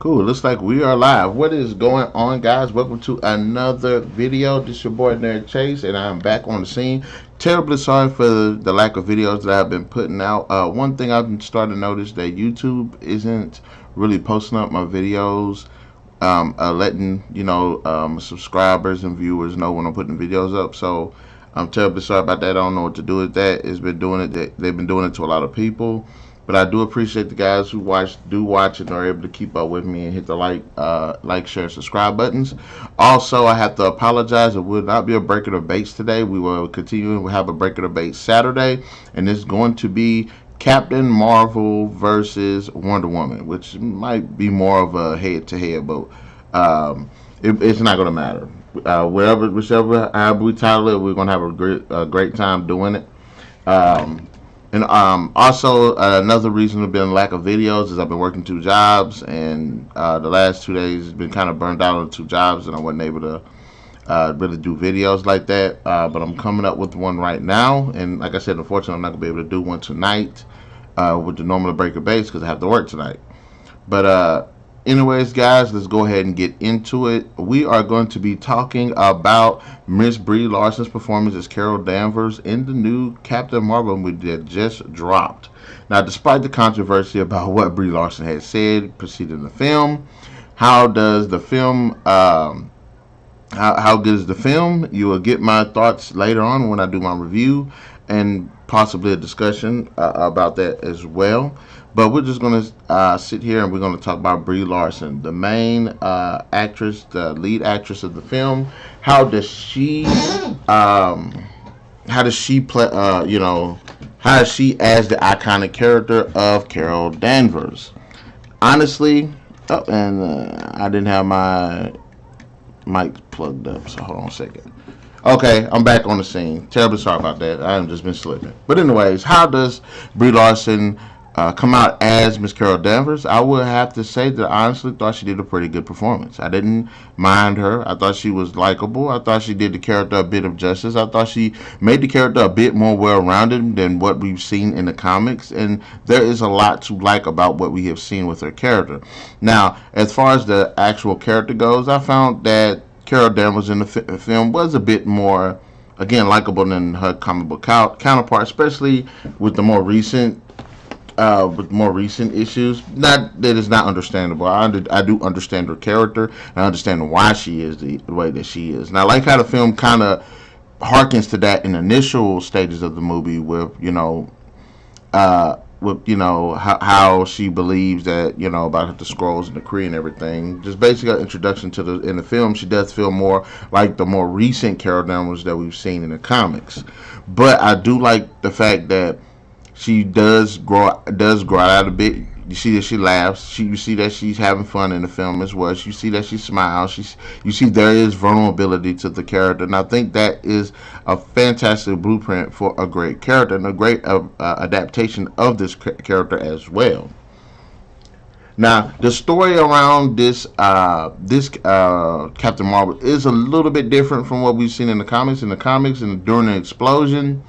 Cool. Looks like we are live. What is going on, guys? Welcome to another video. This is your boy NarikChase, and I'm back on the scene. Terribly sorry for the lack of videos that I've been putting out. One thing I've been starting to notice that YouTube isn't really posting up my videos, letting subscribers and viewers know when I'm putting videos up. So I'm terribly sorry about that. I don't know what to do with that. It's been doing it. They've been doing it to a lot of people. But I do appreciate the guys who watch and are able to keep up with me and hit the like, share, subscribe buttons. Also, I have to apologize. It will not be a breaker debates today. We will continue. We'll have a breaker debate Saturday, and it's going to be Captain Marvel versus Wonder Woman, which might be more of a head-to-head, but it's not going to matter. Whichever however we title it, we're going to have a great time doing it. And also another reason there's been lack of videos is I've been working 2 jobs, and the last 2 days has been kind of burned out on 2 jobs, and I wasn't able to really do videos like that. But I'm coming up with one right now, and like I said, unfortunately, I'm not gonna be able to do one tonight with the normal breaker base because I have to work tonight. But anyways, guys, let's go ahead and get into it. We are going to be talking about Miss Brie Larson's performance as Carol Danvers in the new Captain Marvel movie that just dropped. Now, despite the controversy about what Brie Larson had said preceding the film, how does the film, how good is the film? You will get my thoughts later on when I do my review, and possibly a discussion about that as well. But we're just going to sit here and we're going to talk about Brie Larson, the main actress, the lead actress of the film. How does she play? How does she as the iconic character of Carol Danvers? Honestly, I didn't have my mic plugged up, so hold on a second. Okay, I'm back on the scene. Terribly sorry about that. I have just been slipping. But anyways, how does Brie Larson come out as Miss Carol Danvers? I would have to say that I honestly thought she did a pretty good performance. I didn't mind her. I thought she was likable. I thought she did the character a bit of justice. I thought she made the character a bit more well-rounded than what we've seen in the comics, and there is a lot to like about what we have seen with her character. Now, as far as the actual character goes, I found that Carol Danvers in the film was a bit more, again, likable than her comic book counterpart, especially with the more recent issues. Not that it's not understandable. I do understand her character, and I understand why she is the way that she is. And I like how the film kind of harkens to that in initial stages of the movie with how she believes that, about the scrolls and the Kree and everything. Just basically an introduction to in the film. She does feel more like the more recent Carol Danvers that we've seen in the comics. But I do like the fact that she does grow out a bit. You see that she laughs. You see that she's having fun in the film as well. You see that she smiles. You see there is vulnerability to the character, and I think that is a fantastic blueprint for a great character and a great adaptation of this character as well. Now, the story around this Captain Marvel is a little bit different from what we've seen in the comics. In the comics, and during the explosion,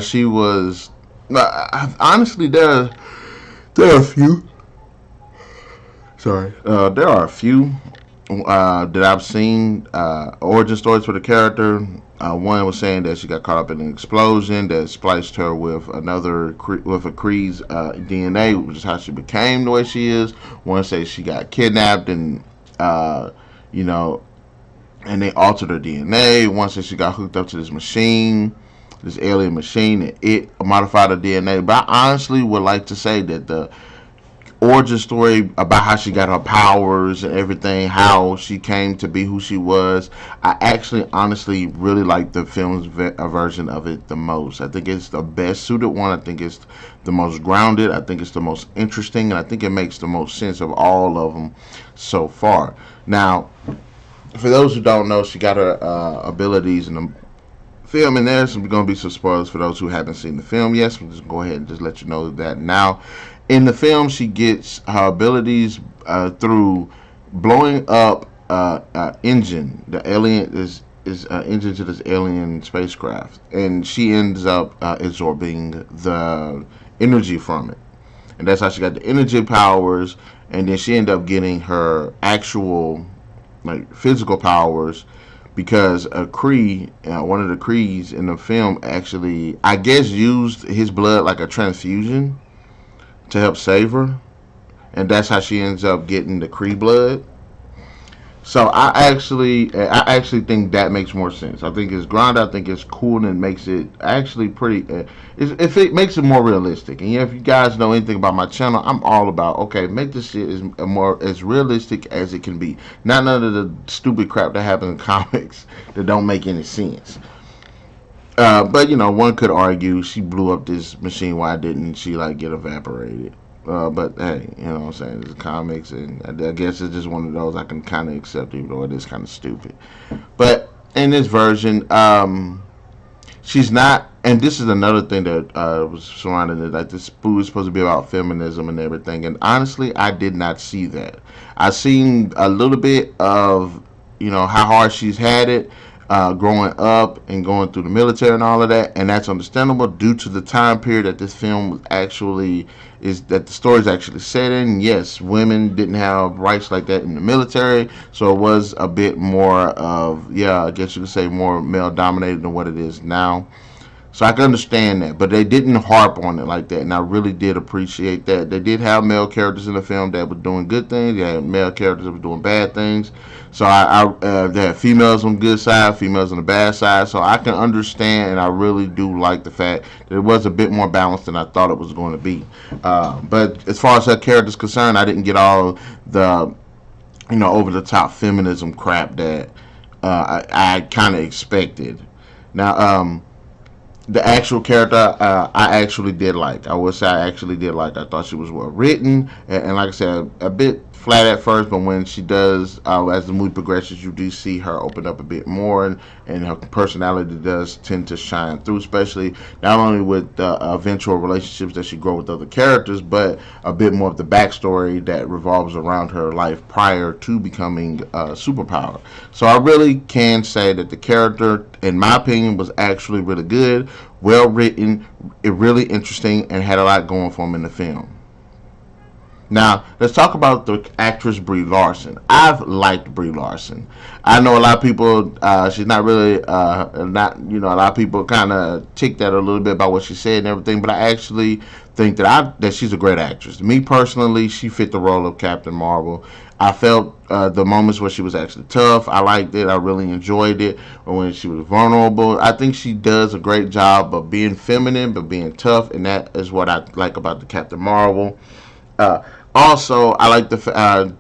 she was. Honestly, there are a few. Sorry, there are a few that I've seen origin stories for the character. One was saying that she got caught up in an explosion that spliced her with a Kree's DNA, which is how she became the way she is. One says she got kidnapped and and they altered her DNA. One says she got hooked up to this machine. This alien machine, and it modified her DNA. But I honestly would like to say that the origin story about how she got her powers and everything, how she came to be who she was, I actually honestly really like the film's version of it the most. I think it's the best suited one. I think it's the most grounded. I think it's the most interesting, and I think it makes the most sense of all of them so far. Now, for those who don't know, she got her abilities in the film, and there's going to be some spoilers for those who haven't seen the film. Yes, we'll just go ahead and just let you know that now. In the film, she gets her abilities through blowing up engine. The alien is engine to this alien spacecraft, and she ends up absorbing the energy from it. and that's how she got the energy powers. And then she ended up getting her actual like physical powers because a Kree, one of the Krees in the film, actually, I guess, used his blood like a transfusion to help save her, and that's how she ends up getting the Kree blood. So I actually think that makes more sense. I think it's grounded. I think it's cool, and it makes it actually pretty. If it makes it more realistic, and yeah, if you guys know anything about my channel, I'm all about okay, make this shit as realistic as it can be. Not none of the stupid crap that happens in comics that don't make any sense. But one could argue she blew up this machine. Why didn't she like get evaporated? But hey, what I'm saying? It's comics, and I guess it's just one of those I can kind of accept, even though it is kind of stupid. But in this version, she's not, and this is another thing that was surrounding it. Like this food is supposed to be about feminism and everything, and honestly, I did not see that. I seen a little bit of, how hard she's had it. Growing up and going through the military and all of that, and that's understandable due to the time period that this film was actually that the story is actually set in. Yes, women didn't have rights like that in the military, so it was a bit more of, yeah, I guess you could say more male dominated than what it is now. So I can understand that, but they didn't harp on it like that, and I really did appreciate that. They did have male characters in the film that were doing good things. They had male characters that were doing bad things. So they had females on the good side, females on the bad side. So I can understand, and I really do like the fact that it was a bit more balanced than I thought it was going to be. But as far as her character is concerned, I didn't get all the over the top feminism crap that I kind of expected. Now, the actual character, I actually did like. I would say I actually did like. I thought she was well written, and like I said, a bit flat at first, but when she does, as the movie progresses, you do see her open up a bit more, and her personality does tend to shine through, especially not only with the eventual relationships that she grows with other characters, but a bit more of the backstory that revolves around her life prior to becoming a superpower. So I really can say that the character, in my opinion, was actually really good, well written, really interesting, and had a lot going for him in the film. Now, let's talk about the actress Brie Larson. I've liked Brie Larson. I know a lot of people, she's not really, a lot of people kind of ticked at her a little bit about what she said and everything, but I actually think that she's a great actress. Me personally, she fit the role of Captain Marvel. I felt the moments where she was actually tough. I liked it. I really enjoyed it. Or when she was vulnerable, I think she does a great job of being feminine but being tough, and that is what I like about the Captain Marvel. Also, I like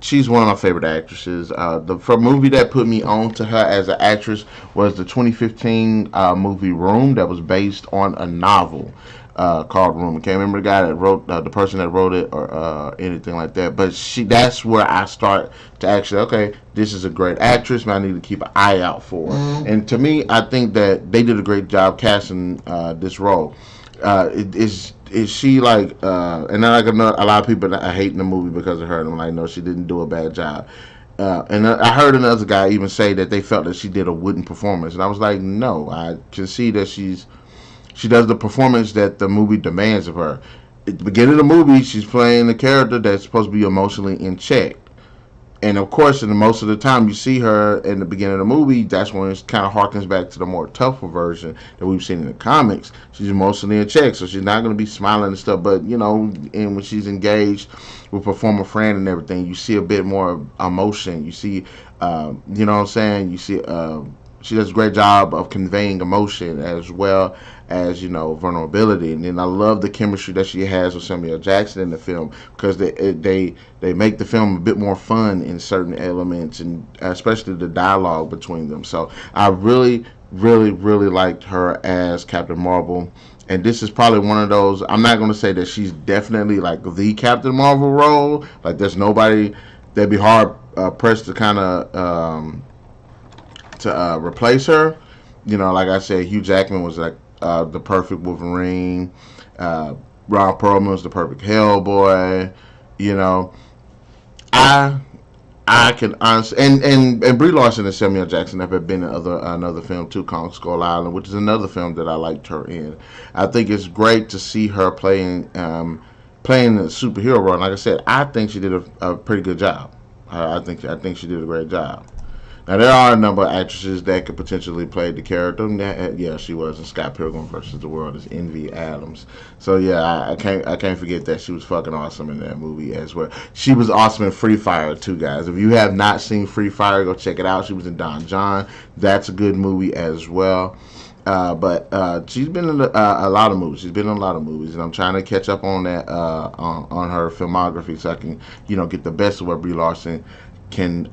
she's one of my favorite actresses. The movie that put me on to her as an actress was the 2015 movie Room, that was based on a novel called Room. I can't remember the guy that wrote, the person that wrote it, or anything like that. But that's where I start to actually, okay, this is a great actress, man, I need to keep an eye out for her. Mm-hmm. And to me, I think that they did a great job casting this role. Is she like, and I like a lot of people that I hate in the movie because of her, and I'm like, no, she didn't do a bad job. And I heard another guy even say that they felt that she did a wooden performance, and I was like, no, I can see that she does the performance that the movie demands of her. At the beginning of the movie, she's playing a character that's supposed to be emotionally in check. And of course, in most of the time you see her in the beginning of the movie, that's when it kind of harkens back to the more tougher version that we've seen in the comics. She's emotionally in check, so she's not going to be smiling and stuff. But, and when she's engaged with a former friend and everything, you see a bit more emotion. You see, what I'm saying? You see, she does a great job of conveying emotion as well as, vulnerability. And then I love the chemistry that she has with Samuel L. Jackson in the film, because they make the film a bit more fun in certain elements, and especially the dialogue between them. So I really, really, really liked her as Captain Marvel. And this is probably one of those, I'm not going to say that she's definitely like the Captain Marvel role. Like there's nobody, they'd be hard pressed to kind of replace her. Like I said, Hugh Jackman was like the perfect Wolverine. Ron Perlman was the perfect Hellboy. I can honestly, and Brie Larson and Samuel Jackson have been in another film too, Kong Skull Island, which is another film that I liked her in. I think it's great to see her playing playing a superhero role. And like I said, I think she did a pretty good job. I think she did a great job. Now there are a number of actresses that could potentially play the character. Yeah, she was in Scott Pilgrim versus the World as Envy Adams. So yeah, I can't forget that she was fucking awesome in that movie as well. She was awesome in Free Fire too, guys. If you have not seen Free Fire, go check it out. She was in Don John. That's a good movie as well. But she's been in a lot of movies. She's been in a lot of movies, and I'm trying to catch up on that on her filmography so I can get the best of what Brie Larson can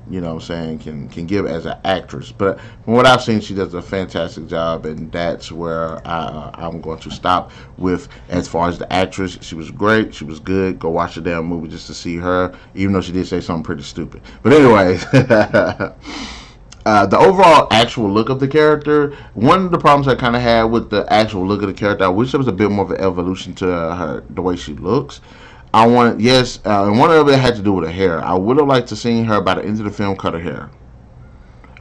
can give as an actress. But from what I've seen, she does a fantastic job, and that's where I'm going to stop with as far as the actress. She was great. She was good. Go watch the damn movie just to see her, even though she did say something pretty stupid. But anyways. The overall actual look of the character, one of the problems I kind of had with the actual look of the character, I wish there was a bit more of an evolution to the way she looks. And one of it had to do with her hair. I would have liked to see her by the end of the film cut her hair.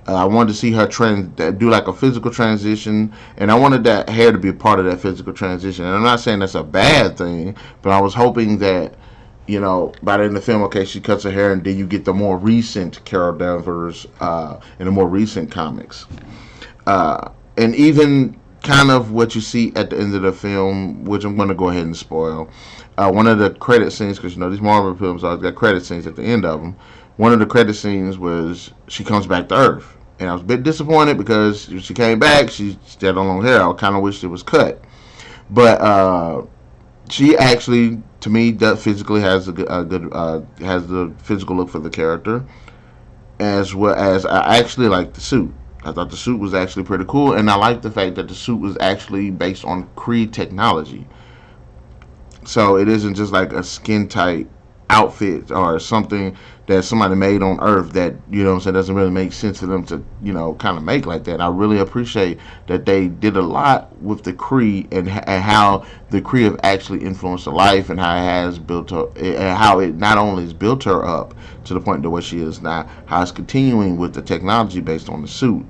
I wanted to see her do like a physical transition, and I wanted that hair to be a part of that physical transition. And I'm not saying that's a bad thing, but I was hoping that by the end of the film, okay, she cuts her hair, and then you get the more recent Carol Danvers in the more recent comics. And even kind of what you see at the end of the film, which I'm going to go ahead and spoil. One of the credit scenes, because these Marvel films always got credit scenes at the end of them. One of the credit scenes was she comes back to Earth. And I was a bit disappointed because when she came back, she still had long hair. I kind of wished it was cut. But she actually, to me, physically has has the physical look for the character, as well as I actually like the suit. I thought the suit was actually pretty cool, and I like the fact that the suit was actually based on Kree technology. So it isn't just like a skin tight outfit or something that somebody made on Earth that doesn't really make sense for them to kind of make like that. I really appreciate that they did a lot with the Kree and how the Kree have actually influenced her life and how it has built her, and how it not only has built her up to the point to where she is now, how it's continuing with the technology based on the suit.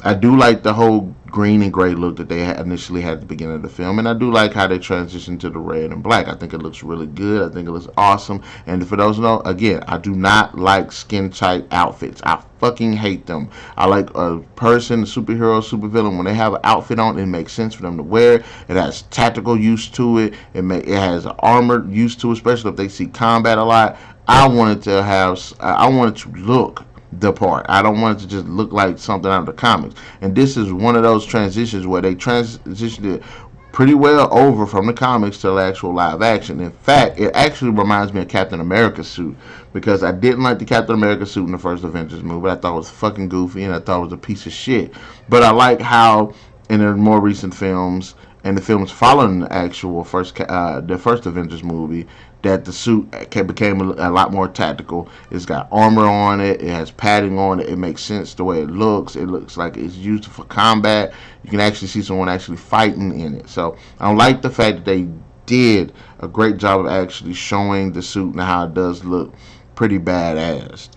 I do like the whole green and gray look that they initially had at the beginning of the film, and I do like how they transitioned to the red and black. I think it looks really good. I think it looks awesome. And for those who know, again, I do not like skin tight outfits. I fucking hate them. I like a person, a superhero, supervillain, when they have an outfit on, it makes sense for them to wear. It has tactical use to it. It has armored use to it, especially if they see combat a lot. I want it to look the part. I don't want it to just look like something out of the comics. And this is one of those transitions where they transitioned it pretty well over from the comics to the actual live action. In fact, it actually reminds me of Captain America's suit, because I didn't like the Captain America suit in the first Avengers movie. I thought it was fucking goofy, and I thought it was a piece of shit. But I like how in the more recent films and the films following the actual first Avengers movie, that the suit became a lot more tactical. It's got armor on it. It has padding on it. It makes sense the way it looks. It looks like it's used for combat. You can actually see someone actually fighting in it. So I like the fact that they did a great job of actually showing the suit and how it does look pretty badass.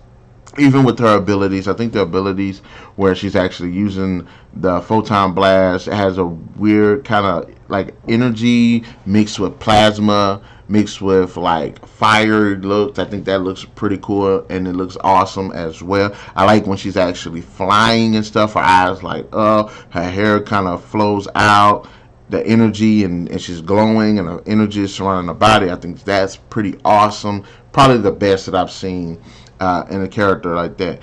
Even with her abilities, I think the abilities where she's actually using the photon blast, it has a weird kind of like energy mixed with plasma, mixed with like fire looks. I think that looks pretty cool, and it looks awesome as well. I like when she's actually flying and stuff. Her eyes light up, her hair kind of flows out, the energy, and she's glowing, and the energy is surrounding her body. I think that's pretty awesome. Probably the best that I've seen in a character like that.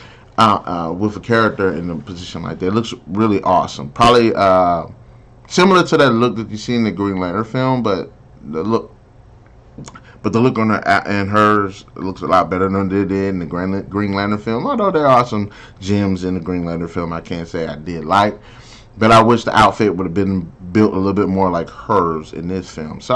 With a character in a position like that, it looks really awesome. Probably similar to that look that you see in the Green Lantern film, but the look on her and hers looks a lot better than they did in the Green Lantern film. Although there are some gems in the Green Lantern film I can't say I did like, but I wish the outfit would have been built a little bit more like hers in this film. So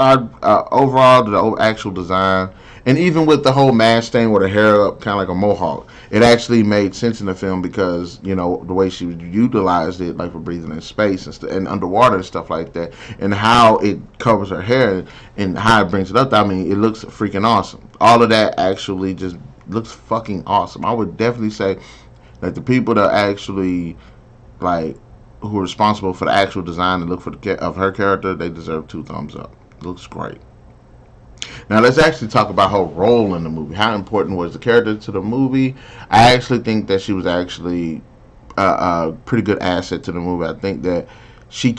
overall, the actual design, and even with the whole mask thing with her hair up, kind of like a mohawk, it actually made sense in the film because, the way she utilized it, like for breathing in space and underwater and stuff like that, and how it covers her hair and how it brings it up. I mean, it looks freaking awesome. All of that actually just looks fucking awesome. I would definitely say that the people that actually, like, who are responsible for the actual design and look for of her character, they deserve 2 thumbs up. It looks great. Now let's actually talk about her role in the movie. How important was the character to the movie? I actually think that she was actually a pretty good asset to the movie. I think that she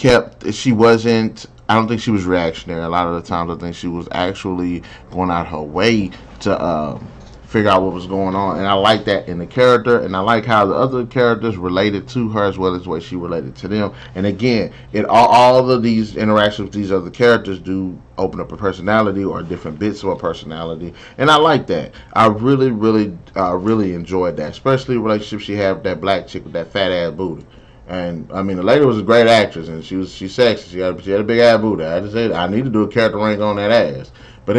wasn't. I don't think she was reactionary. A lot of the times, I think she was actually going out her way to figure out what was going on, and I like that in the character, and I like how the other characters related to her as well as the way she related to them. And again, all of these interactions with these other characters do open up a personality or different bits of a personality, and I like that. I really enjoyed that, especially the relationship she had with that black chick with that fat ass booty. And I mean, the lady was a great actress, and she's sexy. She had a big ass booty. I just said I need to do a character rank on that ass, but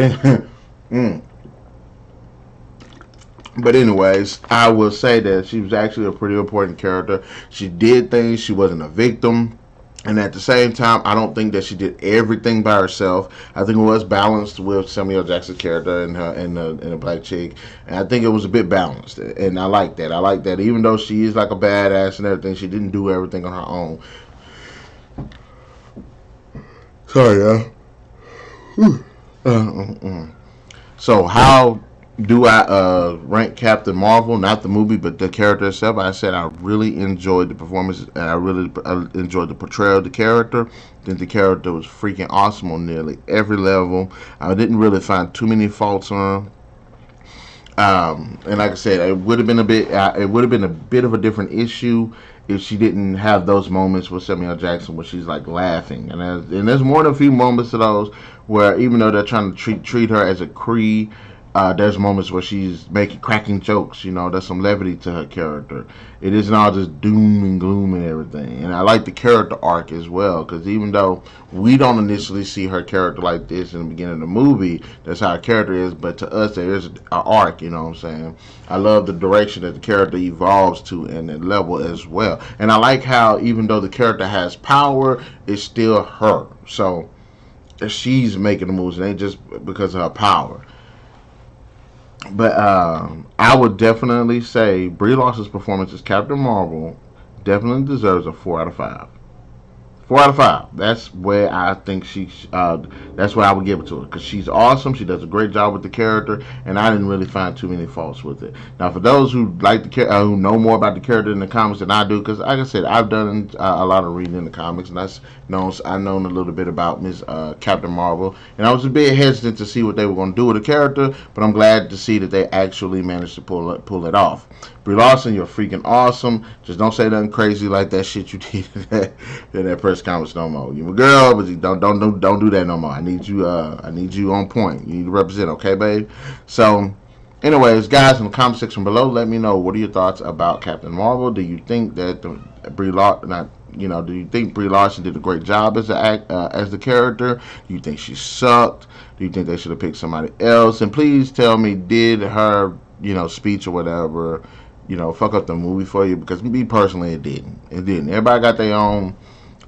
then. But anyways, I will say that she was actually a pretty important character. She did things. She wasn't a victim. And at the same time, I don't think that she did everything by herself. I think it was balanced with Samuel Jackson's character and her and the black chick. And I think it was a bit balanced. And I like that. I like that even though she is like a badass and everything, she didn't do everything on her own. Sorry, y'all. So how do I rank Captain Marvel? Not the movie, but the character itself. I said I really enjoyed the performance, and I really enjoyed the portrayal of the character. I think the character was freaking awesome on nearly every level. I didn't really find too many faults on her. And like I said, it would have been a bit. It would have been a bit of a different issue if she didn't have those moments with Samuel Jackson where she's like laughing. And there's more than a few moments of those where even though they're trying to treat her as a Cree. There's moments where she's cracking jokes. You know, there's some levity to her character. It isn't all just doom and gloom and everything. And I like the character arc as well, because even though we don't initially see her character like this in the beginning of the movie, that's how her character is. But to us, there is an arc. You know what I'm saying? I love the direction that the character evolves to and the level as well. And I like how even though the character has power, it's still her. So she's making the moves, and ain't just because of her power. But I would definitely say Brie Larson's performance as Captain Marvel definitely deserves a 4 out of 5. 4 out of 5. That's where I think that's where I would give it to her, because she's awesome. She does a great job with the character, and I didn't really find too many faults with it. Now, for those who like who know more about the character in the comics than I do, because like I said, I've done a lot of reading in the comics, and I've known a little bit about Miss Captain Marvel, and I was a bit hesitant to see what they were going to do with the character, but I'm glad to see that they actually managed to pull it off. Brie Larson, you're freaking awesome. Just don't say nothing crazy like that shit you did in that press conference no more. You're a girl, but don't do that no more. I need you on point. You need to represent, okay, babe? So, anyways, guys, in the comment section below, let me know what are your thoughts about Captain Marvel. Do you think that do you think Brie Larson did a great job as the character? Do you think she sucked? Do you think they should have picked somebody else? And please tell me, did her speech or whatever fuck up the movie for you? Because me personally, it didn't. Everybody got their own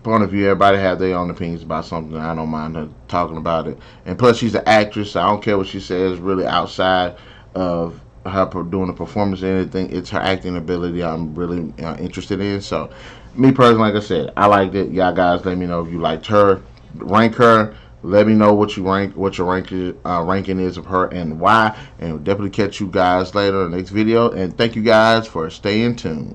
point of view. Everybody have their own opinions about something. I don't mind her talking about it. And plus, she's an actress, so I don't care what she says really outside of her doing a performance or anything. It's her acting ability I'm really interested in. So, me personally, like I said, I liked it. Y'all guys, let me know if you liked her. Rank her. Let me know what your ranking is of her and why. And we'll definitely catch you guys later in the next video. And thank you guys for staying tuned.